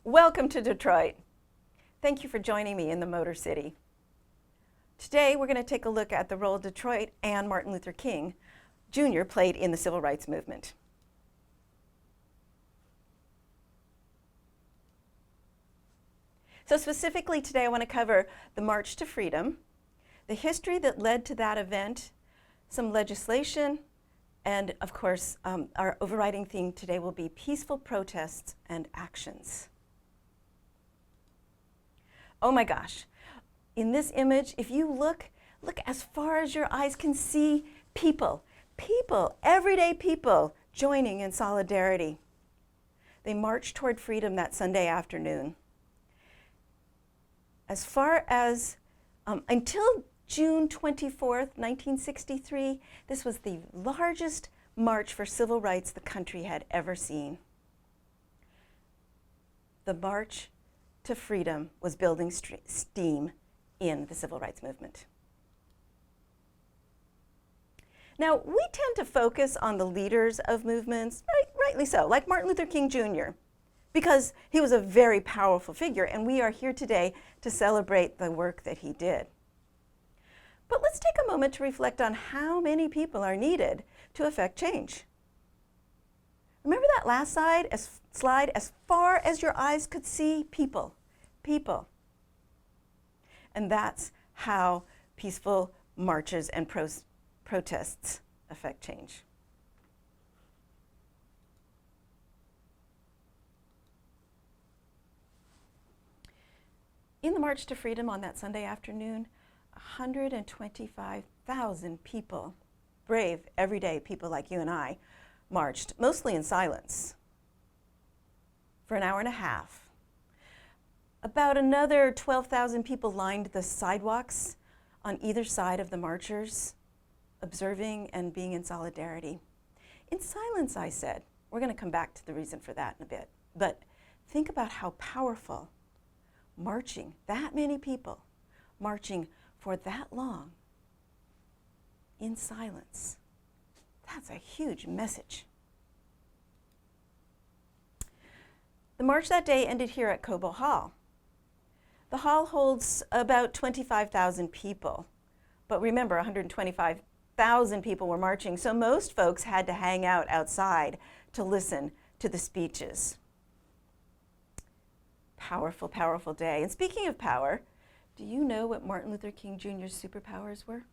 Welcome to Detroit. Thank you for joining me in the Motor City. Today we're going to take a look at the role Detroit and Martin Luther King Jr. played in the Civil Rights Movement. So specifically today I want to cover the March to Freedom, the history that led to that event, some legislation, and of course our overriding theme today will be peaceful protests and actions. Oh my gosh, in this image, if you look as far as your eyes can see, people, everyday people joining in solidarity. They marched toward freedom that Sunday afternoon. As far as, until June 24th, 1963, this was the largest march for civil rights the country had ever seen. The March to Freedom was building steam in the civil rights movement. Now, we tend to focus on the leaders of movements, rightly so, like Martin Luther King Jr., because he was a very powerful figure, and we are here today to celebrate the work that he did. But let's take a moment to reflect on how many people are needed to affect change. Remember that last slide, as far as your eyes could see, people. And that's how peaceful marches and protests affect change. In the March to Freedom on that Sunday afternoon, 125,000 people, brave, everyday people like you and I, marched, mostly in silence, for an hour and a half. About another 12,000 people lined the sidewalks on either side of the marchers, observing and being in solidarity. In silence, I said. We're going to come back to the reason for that in a bit. But think about how powerful marching, that many people, marching for that long in silence. That's a huge message. The march that day ended here at Cobo Hall. The hall holds about 25,000 people, but remember 125,000 people were marching, so most folks had to hang out outside to listen to the speeches. Powerful, powerful day. And speaking of power, do you know what Martin Luther King Jr.'s superpowers were?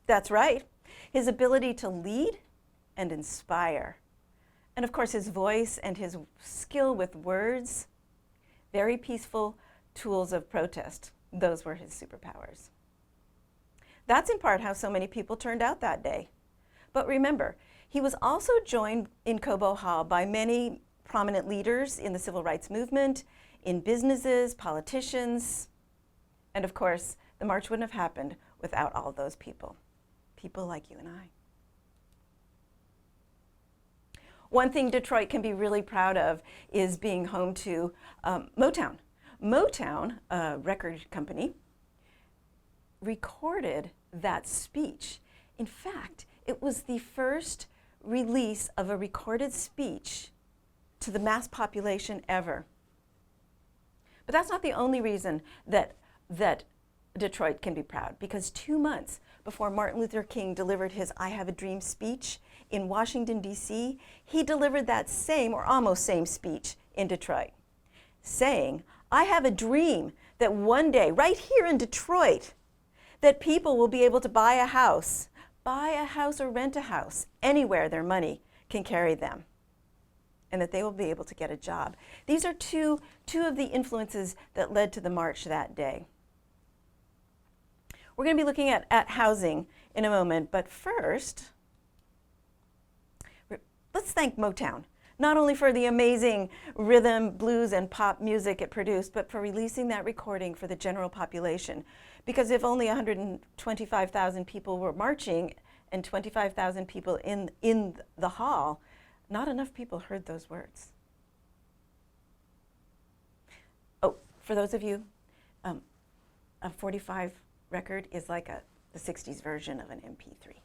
That's right, his ability to lead and inspire. And of course, his voice and his skill with words, very peaceful tools of protest. Those were his superpowers. That's in part how so many people turned out that day. But remember, he was also joined in Cobo Hall by many prominent leaders in the civil rights movement, in businesses, politicians, and of course, the march wouldn't have happened without all those people like you and I. One thing Detroit can be really proud of is being home to Motown. Motown, a record company, recorded that speech. In fact, it was the first release of a recorded speech to the mass population ever. But that's not the only reason that Detroit can be proud, because 2 months before Martin Luther King delivered his I Have a Dream speech in Washington, D.C., he delivered that same or almost same speech in Detroit, saying, I have a dream that one day, right here in Detroit, that people will be able to buy a house or rent a house anywhere their money can carry them, and that they will be able to get a job. These are two of the influences that led to the march that day. We're going to be looking at housing in a moment, but first, let's thank Motown, not only for the amazing rhythm, blues, and pop music it produced, but for releasing that recording for the general population. Because if only 125,000 people were marching and 25,000 people in the hall, not enough people heard those words. Oh, for those of you, a 45 record is like the 60s version of an MP3.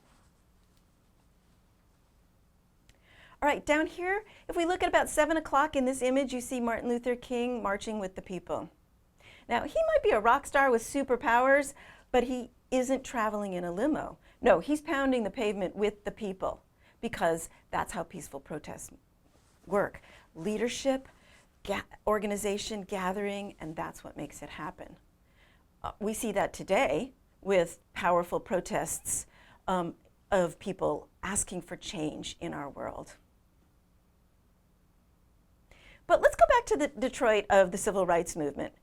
All right, down here, if we look at about 7 o'clock in this image, you see Martin Luther King marching with the people. Now, he might be a rock star with superpowers, but he isn't traveling in a limo. No, he's pounding the pavement with the people because that's how peaceful protests work. Leadership, organization, gathering, and that's what makes it happen. We see that today with powerful protests of people asking for change in our world. But let's go back to the Detroit of the civil rights movement.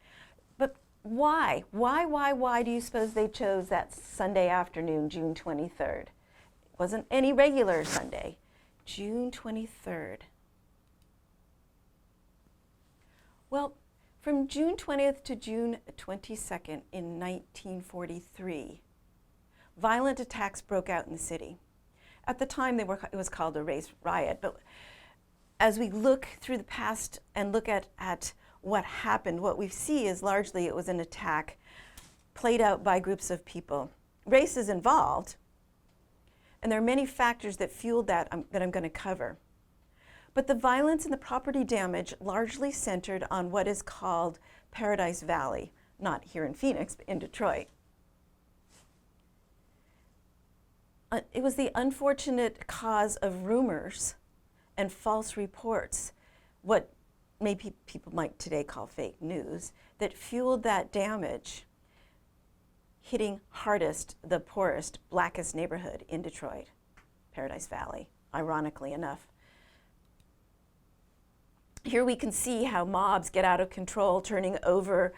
But why? Why do you suppose they chose that Sunday afternoon, June 23rd? It wasn't any regular Sunday. June 23rd. Well, from June 20th to June 22nd in 1943, violent attacks broke out in the city. At the time, it was called a race riot, but as we look through the past and look at what happened, what we see is largely it was an attack played out by groups of people. Race is involved, and there are many factors that fueled that I'm going to cover. But the violence and the property damage largely centered on what is called Paradise Valley, not here in Phoenix, but in Detroit. It was the unfortunate cause of rumors and false reports, what maybe people might today call fake news, that fueled that damage, hitting hardest the poorest, blackest neighborhood in Detroit, Paradise Valley, ironically enough. Here we can see how mobs get out of control, turning over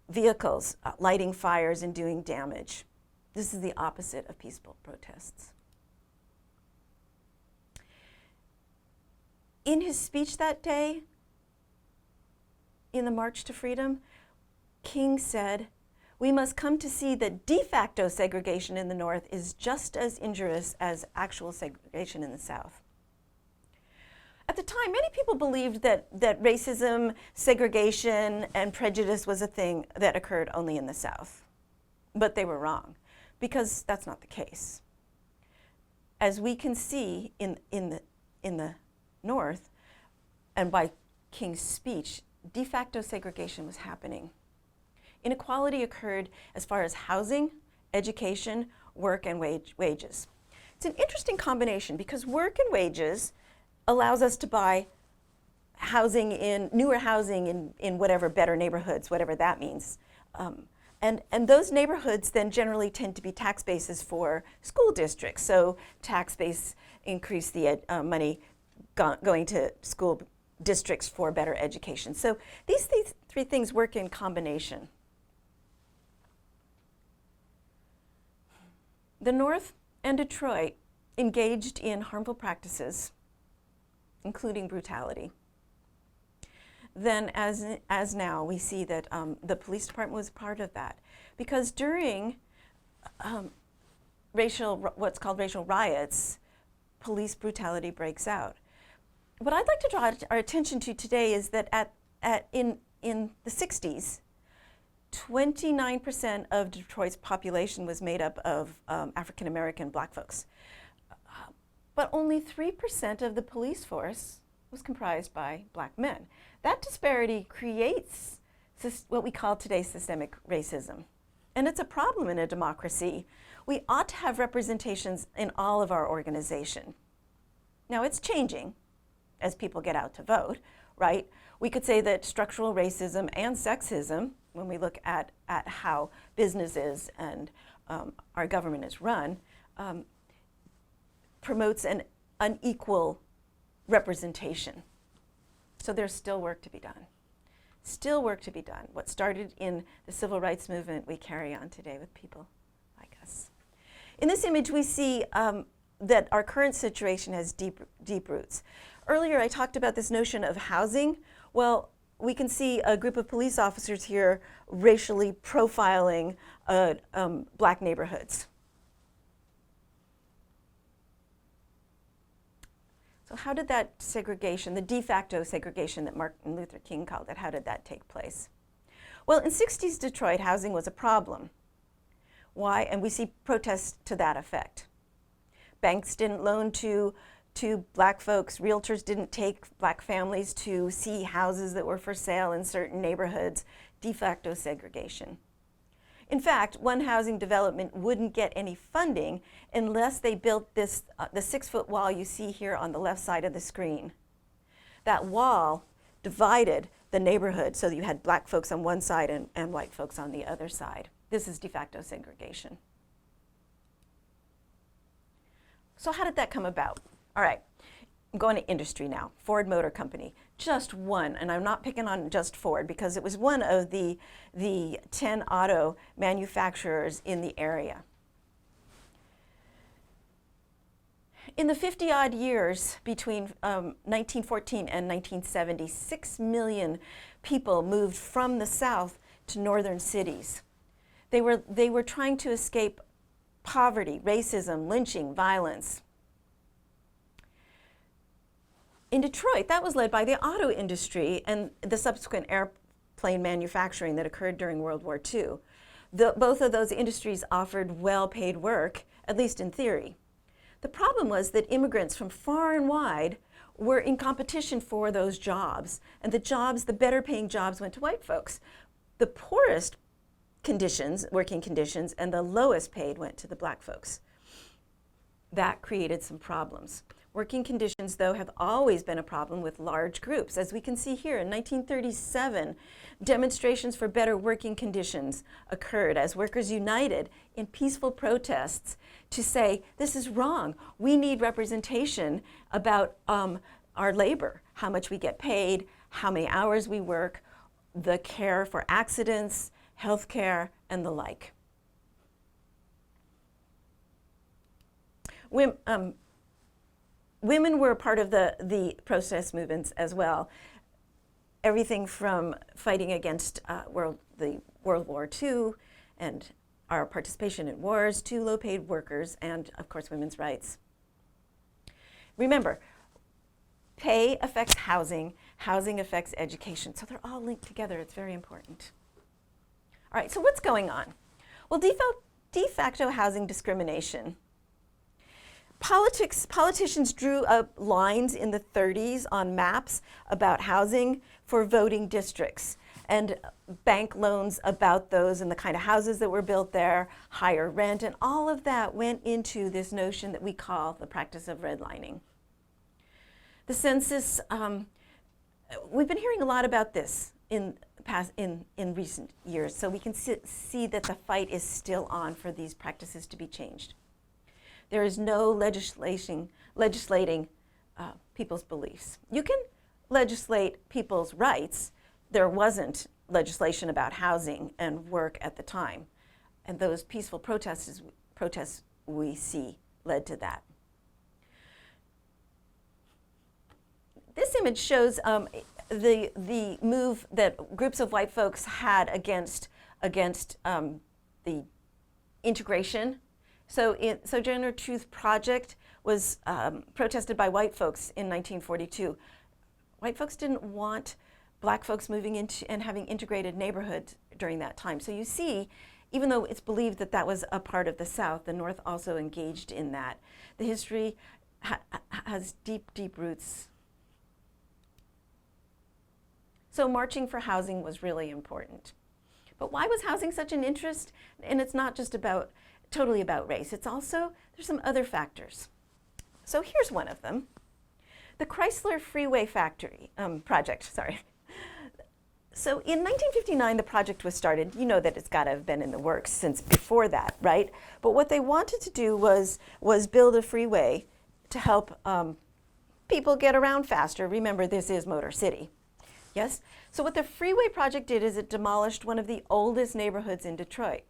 vehicles, lighting fires, and doing damage. This is the opposite of peaceful protests. In his speech that day, in the March to Freedom, King said, "We must come to see that de facto segregation in the North is just as injurious as actual segregation in the South." At the time, many people believed that racism, segregation, and prejudice was a thing that occurred only in the South. But they were wrong, because that's not the case. As we can see in the North, and by King's speech, de facto segregation was happening. Inequality occurred as far as housing, education, work, and wages. It's an interesting combination because work and wages allows us to buy newer housing in whatever better neighborhoods, whatever that means. And those neighborhoods then generally tend to be tax bases for school districts. So tax base increase the money going to school districts for better education. So these three things work in combination. The North and Detroit engaged in harmful practices, including brutality. Then as now, we see that the police department was part of that. Because during what's called racial riots, police brutality breaks out. What I'd like to draw our attention to today is that in the 60s, 29% of Detroit's population was made up of African American black folks. But only 3% of the police force was comprised by black men. That disparity creates what we call today systemic racism. And it's a problem in a democracy. We ought to have representations in all of our organization. Now it's changing as people get out to vote, right? We could say that structural racism and sexism, when we look at how businesses and our government is run, promotes an unequal representation. So there's still work to be done. Still work to be done. What started in the civil rights movement, we carry on today with people like us. In this image, we see that our current situation has deep roots. Earlier, I talked about this notion of housing. Well, we can see a group of police officers here racially profiling black neighborhoods. So how did that segregation, the de facto segregation that Martin Luther King called it, how did that take place? Well, in 60s Detroit, housing was a problem. Why? And we see protests to that effect. Banks didn't loan to to black folks. Realtors didn't take black families to see houses that were for sale in certain neighborhoods. De facto segregation. In fact, one housing development wouldn't get any funding unless they built this, the 6-foot wall you see here on the left side of the screen. That wall divided the neighborhood so that you had black folks on one side and white folks on the other side. This is de facto segregation. So how did that come about? All right, I'm going to industry now. Ford Motor Company, just one, and I'm not picking on just Ford because it was one of the 10 auto manufacturers in the area. In the 50-odd years between 1914 and 1970, 6 million people moved from the South to northern cities. They were trying to escape poverty, racism, lynching, violence. In Detroit, that was led by the auto industry and the subsequent airplane manufacturing that occurred during World War II. Both of those industries offered well-paid work, at least in theory. The problem was that immigrants from far and wide were in competition for those jobs, and the better paying jobs went to white folks. The poorest conditions, working conditions, and the lowest paid went to the black folks. That created some problems. Working conditions, though, have always been a problem with large groups. As we can see here, in 1937, demonstrations for better working conditions occurred as workers united in peaceful protests to say, this is wrong. We need representation about our labor, how much we get paid, how many hours we work, the care for accidents, health care, and the like. Women were part of the protest movements as well. Everything from fighting against World War II and our participation in wars to low-paid workers and, of course, women's rights. Remember, pay affects housing, housing affects education. So they're all linked together. It's very important. All right, so what's going on? Well, de facto housing discrimination. Politicians drew up lines in the 30s on maps about housing for voting districts and bank loans about those and the kind of houses that were built there, higher rent, and all of that went into this notion that we call the practice of redlining. The census, we've been hearing a lot about this in recent years, so we can see that the fight is still on for these practices to be changed. There is no legislating people's beliefs. You can legislate people's rights. There wasn't legislation about housing and work at the time, and those peaceful protests we see led to that. This image shows the move that groups of white folks had against the integration. So Sojourner Truth Project was protested by white folks in 1942. White folks didn't want black folks moving into and having integrated neighborhoods during that time. So you see, even though it's believed that that was a part of the South, the North also engaged in that. The history has deep, deep roots. So marching for housing was really important. But why was housing such an interest? And it's not just totally about race. It's also, there's some other factors. So here's one of them. The Chrysler Freeway project. So in 1959, the project was started. You know that it's got to have been in the works since before that, right? But what they wanted to do was build a freeway to help people get around faster. Remember, this is Motor City. Yes? So what the freeway project did is it demolished one of the oldest neighborhoods in Detroit.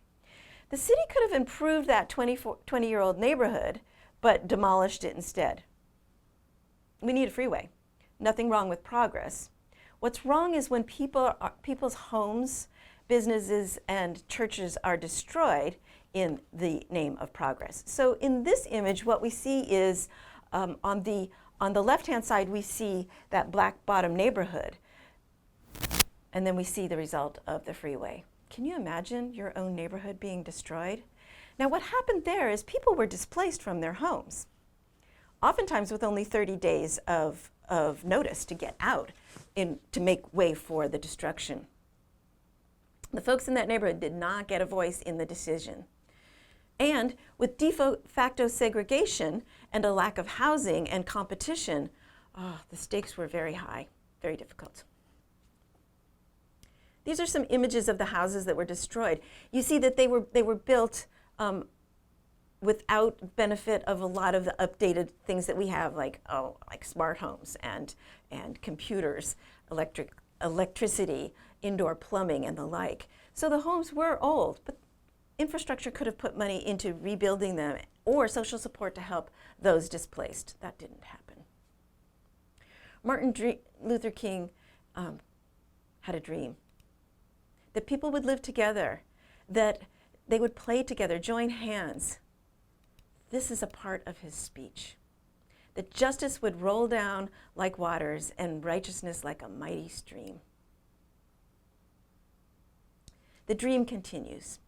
The city could have improved that 20-year-old neighborhood, but demolished it instead. We need a freeway. Nothing wrong with progress. What's wrong is when people's homes, businesses, and churches are destroyed in the name of progress. So in this image, what we see is on the left-hand side, we see that black bottom neighborhood. And then we see the result of the freeway. Can you imagine your own neighborhood being destroyed? Now what happened there is people were displaced from their homes. oftentimes with only 30 days of notice to get out to make way for the destruction. The folks in that neighborhood did not get a voice in the decision. And with de facto segregation and a lack of housing and competition, the stakes were very high, very difficult. These are some images of the houses that were destroyed. You see that they were built without benefit of a lot of the updated things that we have, like smart homes and computers, electricity, indoor plumbing, and the like. So the homes were old, but infrastructure could have put money into rebuilding them or social support to help those displaced. That didn't happen. Martin Luther King had a dream that people would live together, that they would play together, join hands. This is a part of his speech, that justice would roll down like waters and righteousness like a mighty stream. The dream continues,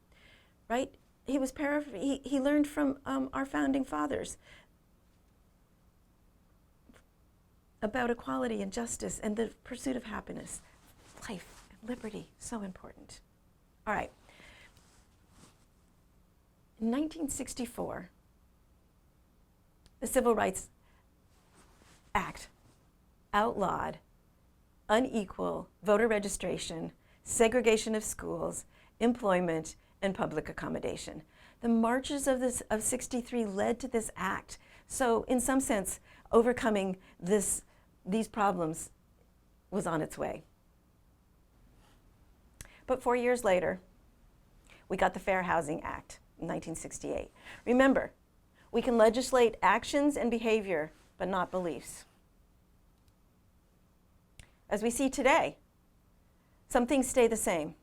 right? He learned from our founding fathers about equality and justice and the pursuit of happiness, life and liberty, so important. All right. In 1964, the Civil Rights Act outlawed unequal voter registration, segregation of schools, employment, and public accommodation. The marches of 63 led to this act. So in some sense, overcoming these problems was on its way. But 4 years later, we got the Fair Housing Act in 1968. Remember, we can legislate actions and behavior, but not beliefs. As we see today, some things stay the same.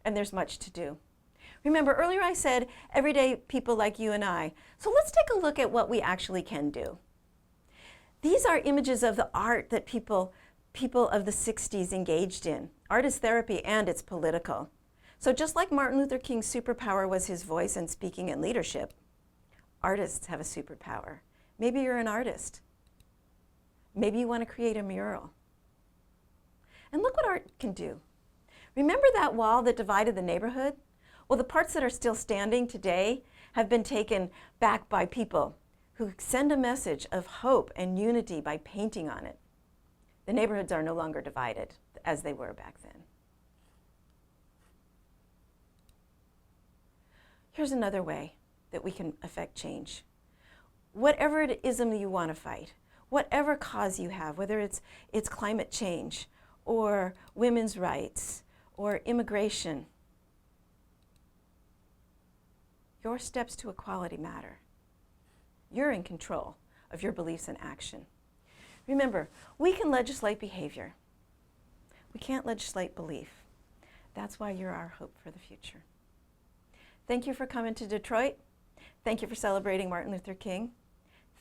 And there's much to do. Remember, earlier I said everyday people like you and I. So let's take a look at what we actually can do. These are images of the art that people of the 60s engaged in. Art is therapy and it's political. So just like Martin Luther King's superpower was his voice and speaking and leadership, artists have a superpower. Maybe you're an artist. Maybe you want to create a mural. And look what art can do. Remember that wall that divided the neighborhood? Well, the parts that are still standing today have been taken back by people who send a message of hope and unity by painting on it. The neighborhoods are no longer divided as they were back then. Here's another way that we can affect change. Whatever it is you want to fight, whatever cause you have, whether it's climate change or women's rights or immigration, your steps to equality matter. You're in control of your beliefs and action. Remember, we can legislate behavior. We can't legislate belief. That's why you're our hope for the future. Thank you for coming to Detroit. Thank you for celebrating Martin Luther King.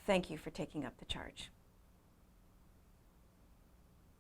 Thank you for taking up the charge.